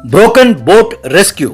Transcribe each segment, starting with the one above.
Broken boat rescue.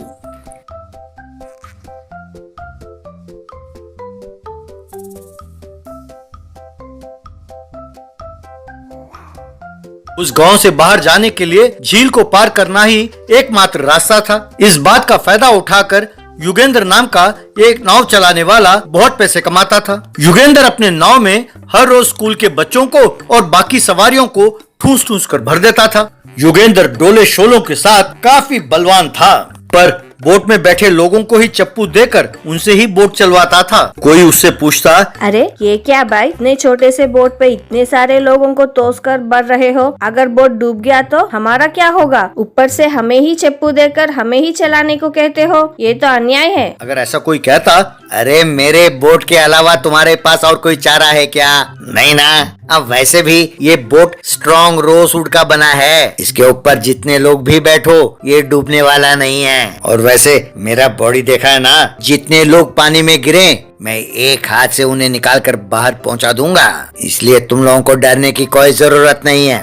उस गांव से बाहर जाने के लिए झील को पार करना ही एकमात्र रास्ता था। इस बात का फायदा उठाकर युगेंद्र नाम का एक नाव चलाने वाला बहुत पैसे कमाता था। युगेंद्र अपने नाव में हर रोज स्कूल के बच्चों को और बाकी सवारियों को ठूस ठूस कर भर देता था। युगेंद्र डोले शोलों के साथ काफी बलवान था, पर बोट में बैठे लोगों को ही चप्पू देकर उनसे ही बोट चलवाता था। कोई उससे पूछता, अरे ये क्या भाई, इतने छोटे से बोट पे इतने सारे लोगों को तोस कर बढ़ रहे हो, अगर बोट डूब गया तो हमारा क्या होगा? ऊपर से हमें ही चप्पू देकर हमें ही चलाने को कहते हो, ये तो अन्याय है। अगर ऐसा कोई कहता, अरे मेरे बोट के अलावा तुम्हारे पास और कोई चारा है क्या? नहीं ना, अब वैसे भी ये बोट स्ट्रॉन्ग रोसवुड का बना है, इसके ऊपर जितने लोग भी बैठो ये डूबने वाला नहीं है। और वैसे मेरा बॉडी देखा है ना, जितने लोग पानी में गिरे मैं एक हाथ से उन्हें निकाल कर बाहर पहुंचा दूंगा, इसलिए तुम लोगों को डरने की कोई जरूरत नहीं है।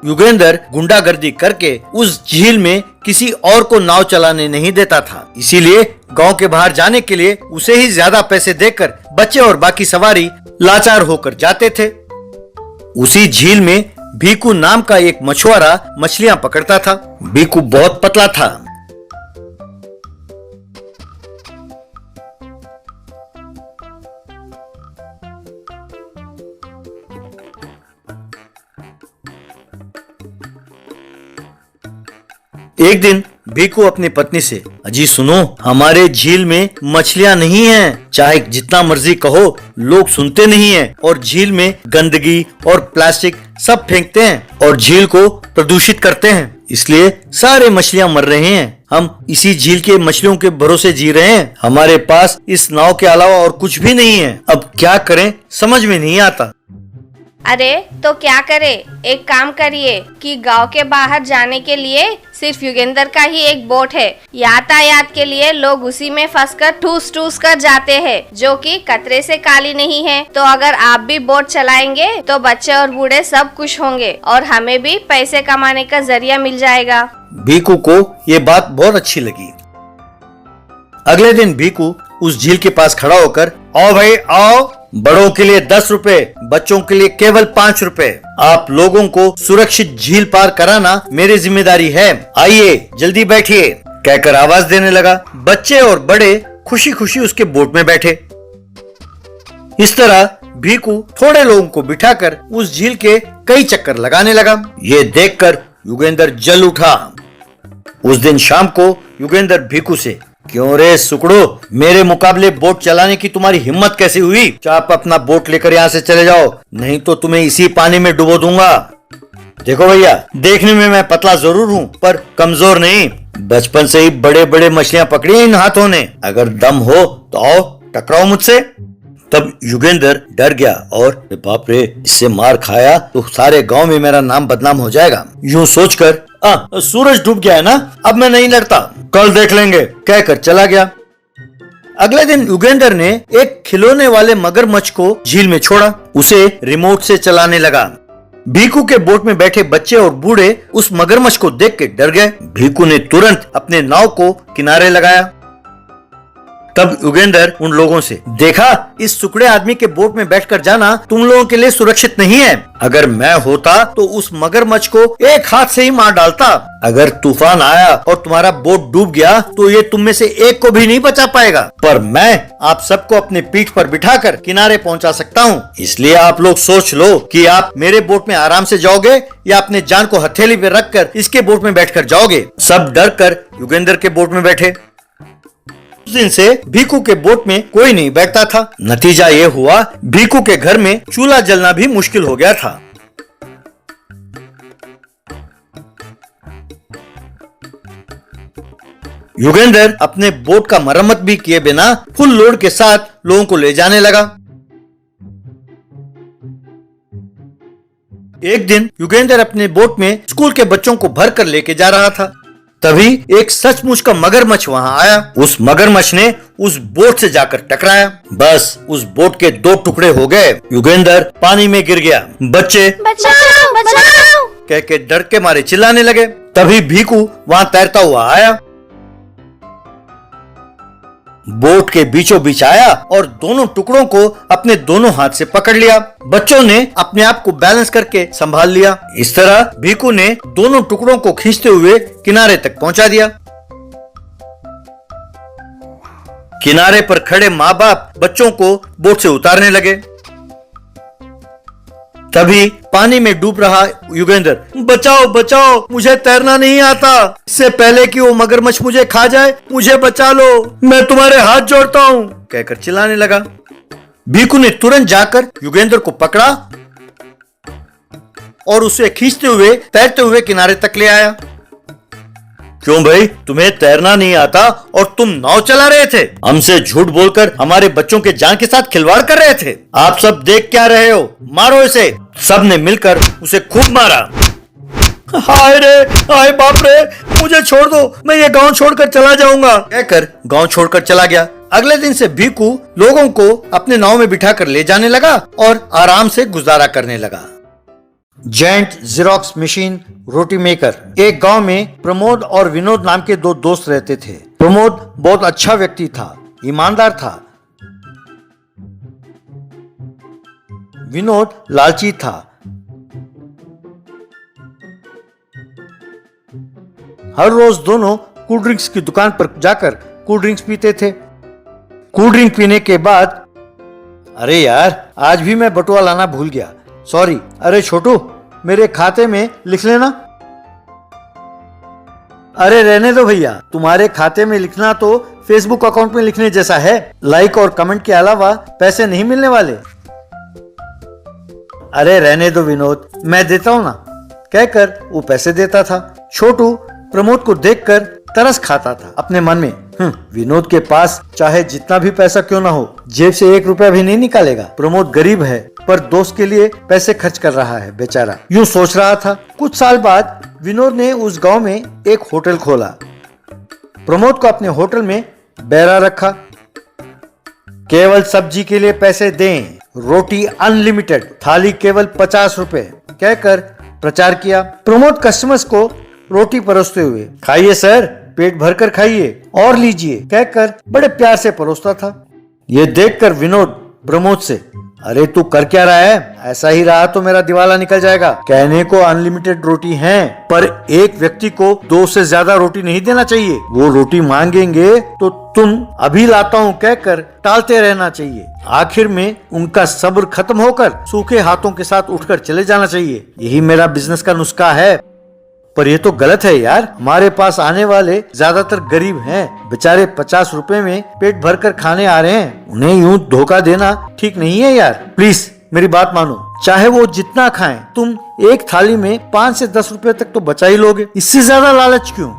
युगेंद्र गुंडागर्दी करके उस झील में किसी और को नाव चलाने नहीं देता था, इसीलिए गांव के बाहर जाने के लिए उसे ही ज्यादा पैसे देकर बच्चे और बाकी सवारी लाचार होकर जाते थे। उसी झील में भीकू नाम का एक मछुआरा मछलियां पकड़ता था। भीकू बहुत पतला था। एक दिन भीकू अपनी पत्नी से, अजी सुनो, हमारे झील में मछलियां नहीं हैं, चाहे जितना मर्जी कहो लोग सुनते नहीं हैं और झील में गंदगी और प्लास्टिक सब फेंकते हैं और झील को प्रदूषित करते हैं, इसलिए सारे मछलियां मर रहे हैं। हम इसी झील के मछलियों के भरोसे जी रहे हैं, हमारे पास इस नाव के अलावा और कुछ भी नहीं है, अब क्या करें समझ में नहीं आता। अरे तो क्या करे, एक काम करिए कि गांव के बाहर जाने के लिए सिर्फ युगेंद्र का ही एक बोट है, यातायात के लिए लोग उसी में फंसकर ठूस ठूस कर जाते हैं, जो कि कतरे से काली नहीं है। तो अगर आप भी बोट चलाएंगे तो बच्चे और बूढ़े सब खुश होंगे और हमें भी पैसे कमाने का जरिया मिल जाएगा। भीकू को ये बात बहुत अच्छी लगी। अगले दिन भीकू उस झील के पास खड़ा होकर, आओ भाई आओ, बड़ों के लिए 10 रुपए, बच्चों के लिए केवल 5 रुपए, आप लोगों को सुरक्षित झील पार कराना मेरी जिम्मेदारी है, आइए जल्दी बैठिए, कहकर आवाज देने लगा। बच्चे और बड़े खुशी खुशी उसके बोट में बैठे। इस तरह भीकू थोड़े लोगों को बिठाकर उस झील के कई चक्कर लगाने लगा। ये देखकर युगेंद्र जल उठा। उस दिन शाम को युगेंद्र भीकू से, क्यों रे सुकड़ो, मेरे मुकाबले बोट चलाने की तुम्हारी हिम्मत कैसे हुई? आप अपना बोट लेकर यहाँ से चले जाओ, नहीं तो तुम्हें इसी पानी में डुबो दूंगा। देखो भैया, देखने में मैं पतला जरूर हूँ पर कमजोर नहीं, बचपन से ही बड़े बड़े मछलियां पकड़ी इन हाथों ने, अगर दम हो तो आओ टकराओ मुझसे। तब युगेंद्र डर गया और बाप रे, इससे मार खाया तो सारे गांव में मेरा नाम बदनाम हो जाएगा। यूं सोचकर, सूरज डूब गया है ना, अब मैं नहीं लड़ता, कल देख लेंगे, कहकर चला गया। अगले दिन युगेंद्र ने एक खिलौने वाले मगरमच्छ को झील में छोड़ा, उसे रिमोट से चलाने लगा। भीकू के बोट में बैठे बच्चे और बूढ़े उस मगरमच्छ को देख के डर गए। भीकू ने तुरंत अपने नाव को किनारे लगाया। तब युगेंद्र उन लोगों से, देखा, इस सुकड़े आदमी के बोट में बैठकर जाना तुम लोगों के लिए सुरक्षित नहीं है, अगर मैं होता तो उस मगरमच्छ को एक हाथ से ही मार डालता। अगर तूफान आया और तुम्हारा बोट डूब गया तो ये तुम में से एक को भी नहीं बचा पाएगा, पर मैं आप सबको अपने पीठ पर बिठाकर किनारे पहुंचा सकता हूं, इसलिए आप लोग सोच लो कि आप मेरे बोट में आराम से जाओगे या अपने जान को हथेली पे रखकर इसके बोट में बैठकर जाओगे। सब डर कर युगेंद्र के बोट में बैठे। उस दिन से भीकू के बोट में कोई नहीं बैठता था। नतीजा ये हुआ, भीकू के घर में चूल्हा जलना भी मुश्किल हो गया था। युगेंद्र अपने बोट का मरम्मत भी किए बिना फुल लोड के साथ लोगों को ले जाने लगा। एक दिन युगेंद्र अपने बोट में स्कूल के बच्चों को भर कर लेके जा रहा था। तभी एक सचमुच का मगरमच्छ वहां आया। उस मगरमच्छ ने उस बोट से जाकर टकराया। बस उस बोट के 2 टुकड़े हो गए। युगेंद्र पानी में गिर गया। बच्चे बचाओ बचाओ। कह के डर के मारे चिल्लाने लगे। तभी भीकू वहां तैरता हुआ आया, बोट के बीचों बीच आया और दोनों टुकड़ों को अपने दोनों हाथ से पकड़ लिया। बच्चों ने अपने आप को बैलेंस करके संभाल लिया। इस तरह भीकू ने दोनों टुकड़ों को खींचते हुए किनारे तक पहुंचा दिया। किनारे पर खड़े माँ बाप बच्चों को बोट से उतारने लगे। तभी पानी में डूब रहा युगेंद्र, बचाओ बचाओ, मुझे तैरना नहीं आता, इससे पहले कि वो मगरमच्छ मुझे खा जाए, मुझे बचा लो, मैं तुम्हारे हाथ जोड़ता हूं, कहकर चिल्लाने लगा। भीकू ने तुरंत जाकर युगेंद्र को पकड़ा और उसे खींचते हुए तैरते हुए किनारे तक ले आया। क्यों भाई, तुम्हें तैरना नहीं आता और तुम नाव चला रहे थे? हमसे झूठ बोलकर हमारे बच्चों के जान के साथ खिलवाड़ कर रहे थे। आप सब देख क्या रहे हो? मारो इसे। सब ने मिलकर उसे खूब मारा। हाय रे, हाय बाप रे, मुझे छोड़ दो, मैं ये गांव छोड़कर चला जाऊंगा, कहकर गांव छोड़कर चला गया। अगले दिन से भीकू लोगों को अपने नाव में बिठाकर ले जाने लगा और आराम से गुजारा करने लगा। जेंट जेरोक्स मशीन रोटी मेकर। एक गांव में प्रमोद और विनोद नाम के दो दोस्त रहते थे। प्रमोद बहुत अच्छा व्यक्ति था, ईमानदार था। विनोद लालची था। हर रोज दोनों कोल्ड ड्रिंक्स की दुकान पर जाकर कोल्ड ड्रिंक्स पीते थे। कोल्ड ड्रिंक पीने के बाद, अरे यार, आज भी मैं बटुआ लाना भूल गया, सॉरी। अरे छोटू, मेरे खाते में लिख लेना। अरे रहने दो भैया, तुम्हारे खाते में लिखना तो फेसबुक अकाउंट में लिखने जैसा है। लाइक और कमेंट के अलावा पैसे नहीं मिलने वाले। अरे रहने दो विनोद, मैं देता हूं ना, कहकर वो पैसे देता था। छोटू प्रमोद को देखकर तरस खाता था अपने मन में। विनोद के पास चाहे जितना भी पैसा क्यों ना हो, जेब से 1 रुपया भी नहीं निकालेगा। प्रमोद गरीब है पर दोस्त के लिए पैसे खर्च कर रहा है बेचारा, यूं सोच रहा था। कुछ साल बाद विनोद ने उस गांव में एक होटल खोला। प्रमोद को अपने होटल में बैरा रखा। केवल सब्जी के लिए पैसे दें, रोटी अनलिमिटेड, थाली केवल 50 रुपए, कहकर प्रचार किया। प्रमोद कस्टमर्स को रोटी परोसते हुए, खाइए सर, पेट भरकर खाइए और लीजिए, कहकर बड़े प्यार से परोसता था। ये देखकर विनोद प्रमोद से, अरे तू कर क्या रहा है? ऐसा ही रहा तो मेरा दिवाला निकल जाएगा। कहने को अनलिमिटेड रोटी है, पर एक व्यक्ति को 2 से ज्यादा रोटी नहीं देना चाहिए। वो रोटी मांगेंगे तो तुम अभी लाता हूँ कहकर टालते रहना चाहिए। आखिर में उनका सब्र खत्म होकर सूखे हाथों के साथ उठकर चले जाना चाहिए। यही मेरा बिजनेस का नुस्खा है। पर ये तो गलत है यार, हमारे पास आने वाले ज्यादातर गरीब हैं, बेचारे 50 रुपए में पेट भरकर खाने आ रहे हैं, उन्हें यूं धोखा देना ठीक नहीं है यार। प्लीज मेरी बात मानो, चाहे वो जितना खाएं, तुम एक थाली में 5 से 10 रुपए तक तो बचा ही लोगे, इससे ज्यादा लालच क्यों?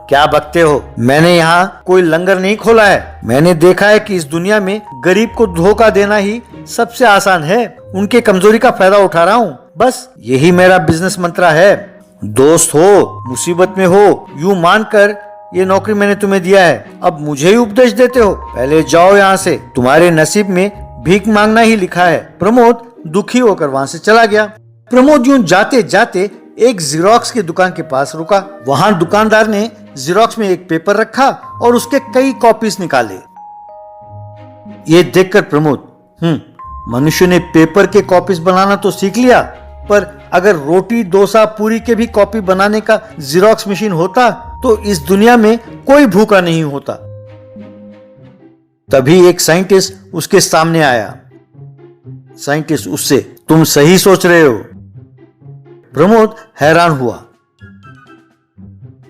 क्या बकते हो? मैंने यहाँ कोई लंगर नहीं खोला है। मैंने देखा है कि इस दुनिया में गरीब को धोखा देना ही सबसे आसान है। उनके कमजोरी का फायदा उठा रहा हूँ, बस यही मेरा बिजनेस मंत्र है। दोस्त हो, मुसीबत में हो, यूं मानकर ये नौकरी मैंने तुम्हें दिया है, अब मुझे ही उपदेश देते हो? पहले जाओ यहाँ से, तुम्हारे नसीब में भीख मांगना ही लिखा है। प्रमोद दुखी होकर वहाँ से चला गया। प्रमोद यूं जाते जाते एक जीरोक्स की दुकान के पास रुका। वहाँ दुकानदार ने जीरोक्स में एक पेपर रखा और उसके कई कॉपीज निकाले। ये देखकर प्रमोद, मनुष्य ने पेपर के कॉपीज बनाना तो सीख लिया, पर अगर रोटी, डोसा, पूरी के भी कॉपी बनाने का जीरोक्स मशीन होता तो इस दुनिया में कोई भूखा नहीं होता। तभी एक साइंटिस्ट उसके सामने आया। साइंटिस्ट उससे, तुम सही सोच रहे हो। प्रमोद हैरान हुआ।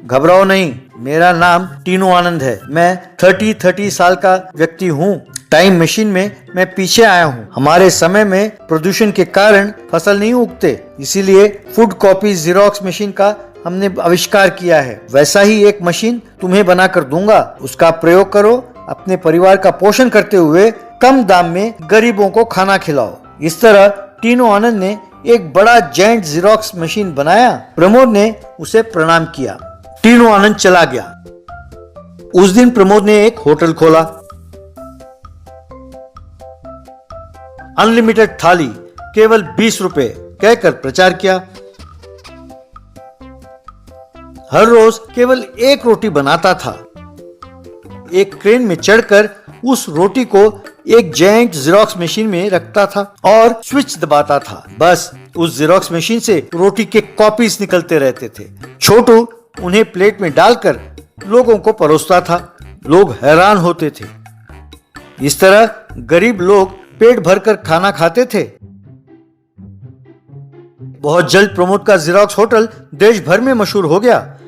घबराओ नहीं, मेरा नाम टीनू आनंद है। मैं 30 साल का व्यक्ति हूँ। टाइम मशीन में मैं पीछे आया हूँ। हमारे समय में प्रदूषण के कारण फसल नहीं उगते, इसीलिए फूड कॉपी जीरोक्स मशीन का हमने आविष्कार किया है। वैसा ही एक मशीन तुम्हें बनाकर दूंगा, उसका प्रयोग करो, अपने परिवार का पोषण करते हुए कम दाम में गरीबों को खाना खिलाओ। इस तरह टीनू आनंद ने एक बड़ा जेंट जीरोक्स मशीन बनाया। प्रमोद ने उसे प्रणाम किया। टीनू आनंद चला गया। उस दिन प्रमोद ने एक होटल खोला। अनलिमिटेड थाली केवल 20 रुपए, कहकर प्रचार किया। हर रोज केवल एक रोटी बनाता था। एक क्रेन में चढ़कर उस रोटी को एक जायंट जेरोक्स मशीन में रखता था और स्विच दबाता था। बस उस जेरोक्स मशीन से रोटी के कॉपीज निकलते रहते थे। छोटू उन्हें प्लेट में डालकर लोगों को परोसता था। लोग हैरान होते थे। इस तरह गरीब लोग पेट भरकर खाना खाते थे। बहुत जल्द प्रमोद का जेरोक्स होटल देश भर में मशहूर हो गया।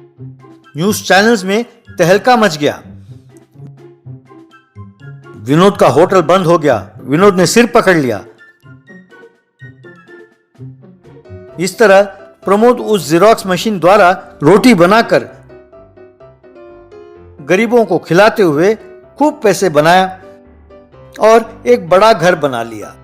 न्यूज चैनल्स में तहलका मच गया। विनोद का होटल बंद हो गया। विनोद ने सिर पकड़ लिया। इस तरह प्रमोद उस जेरोक्स मशीन द्वारा रोटी बनाकर गरीबों को खिलाते हुए खूब पैसे बनाया और एक बड़ा घर बना लिया।